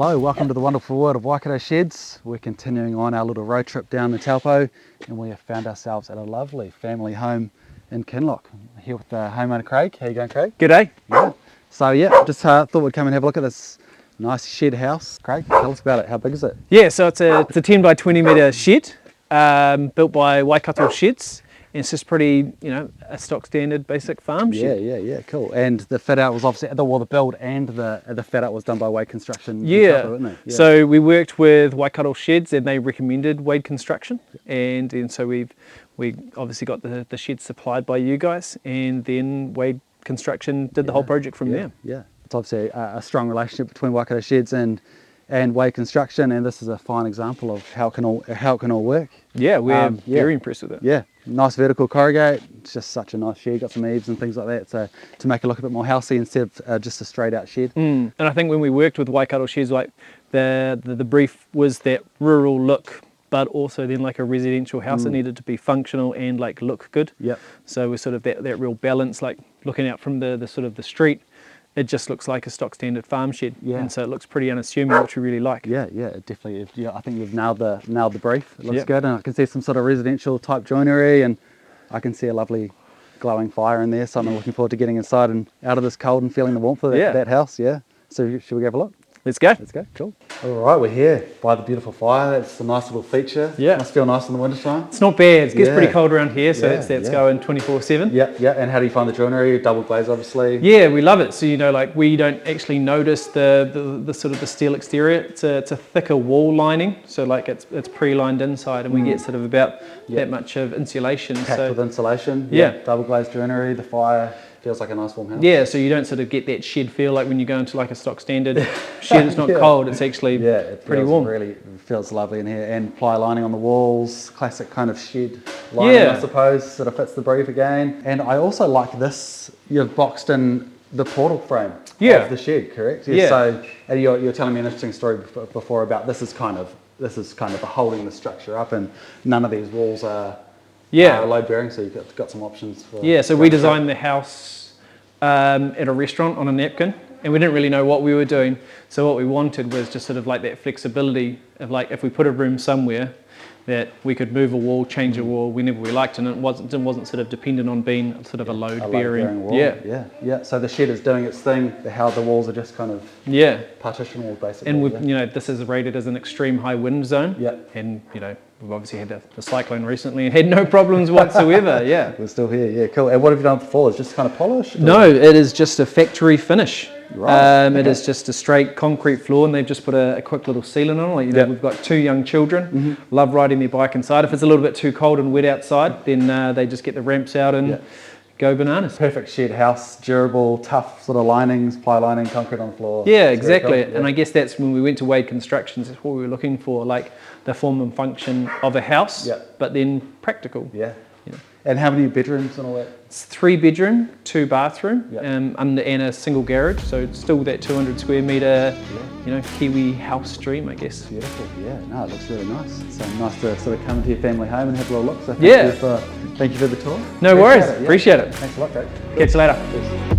Hello, welcome to the wonderful world of Waikato Sheds. We're continuing on our little road trip down the Taupo, and we have found ourselves at a lovely family home in Kinloch. I'm here with the homeowner Craig. How you going, Craig? G'day. Yeah. So yeah, just thought we'd come and have a look at this nice shed house. Craig, tell us about it. How big is it? Yeah, so it's a 10 by 20 metre shed built by Waikato Sheds. And it's just pretty, a stock standard basic farm shed. Yeah, cool. And the fit out was obviously, the build and the fit out was done by Wade Construction. Yeah. Taupo, wasn't it? Yeah. So we worked with Waikato Sheds and they recommended Wade Construction. And so we obviously got the shed supplied by you guys, and then Wade Construction did the whole project from there. Yeah, it's obviously a strong relationship between Waikato Sheds and Wade Construction, and this is a fine example of how it can all work. Yeah, we're very impressed with it. Yeah, nice vertical corrugate. It's just such a nice shed. Got some eaves and things like that, so to make it look a bit more housey instead of just a straight out shed. And I think when we worked with Waikato Sheds, like the brief was that rural look, but also then like a residential house that needed to be functional and like look good. Yep. So we're sort of that real balance, like looking out from the sort of the street. It just looks like a stock standard farm shed, and so it looks pretty unassuming, which we really like. Yeah, it definitely. Yeah, I think you've nailed the brief. It looks good, and I can see some sort of residential type joinery, and I can see a lovely glowing fire in there. So I'm looking forward to getting inside and out of this cold and feeling the warmth of that house. Yeah. So should we go have a look? Let's go. Let's go. Cool. All right, we're here by the beautiful fire. That's a nice little feature. Yeah. Must feel nice in the winter time. It's not bad. It gets pretty cold around here, so that's going 24/7. Yeah. And how do you find the joinery? Double glaze, obviously. Yeah, we love it. So like we don't actually notice the sort of the steel exterior. It's a thicker wall lining, so like it's pre-lined inside, and we get sort of about that much of insulation. Packed with insulation. Yeah. Double glazed joinery. The fire feels like a nice warm house. Yeah, so you don't sort of get that shed feel like when you go into like a stock standard shed. It's not cold. It's actually pretty warm. Really feels lovely in here, and ply lining on the walls, classic kind of shed lining, I suppose. Sort of fits the brief again. And I also like this. You've boxed in the portal frame of the shed, correct? Yeah. So and you're telling me an interesting story before about this is kind of holding the structure up, and none of these walls are load bearing, so you've got some options for. Yeah, so we designed the house at a restaurant on a napkin, and we didn't really know what we were doing. So what we wanted was just sort of like that flexibility of like if we put a room somewhere, that we could move a wall, change a wall whenever we liked, and it wasn't sort of dependent on being sort of a load bearing wall. Yeah. So the shed is doing its thing. How the walls are just kind of partition walls basically. And this is rated as an extreme high wind zone. Yeah. And we've obviously had the cyclone recently and had no problems whatsoever. Yeah. We're still here. Yeah, cool. And what have you done with the floors? Just kind of polished? No, it is just a factory finish. Right. It is just a straight concrete floor, and they've just put a quick little sealant on it. We've got 2 young children, love riding their bike inside. If it's a little bit too cold and wet outside, then they just get the ramps out and go bananas. Perfect shed house, durable, tough sort of linings, ply lining, concrete on the floor. Yeah, exactly. Cool. And I guess that's when we went to Wade Constructions, that's what we were looking for, like the form and function of a house, but then practical. Yeah. And how many bedrooms and all that? It's 3 bedroom, 2 bathroom, and a single garage. So it's still that 200 square metre, Kiwi house dream, I guess. Beautiful. Yeah. No, it looks really nice. So nice to sort of come into your family home and have a little look. So thank you for the tour. No worries. Appreciate it. Thanks a lot, Kate. Catch you later.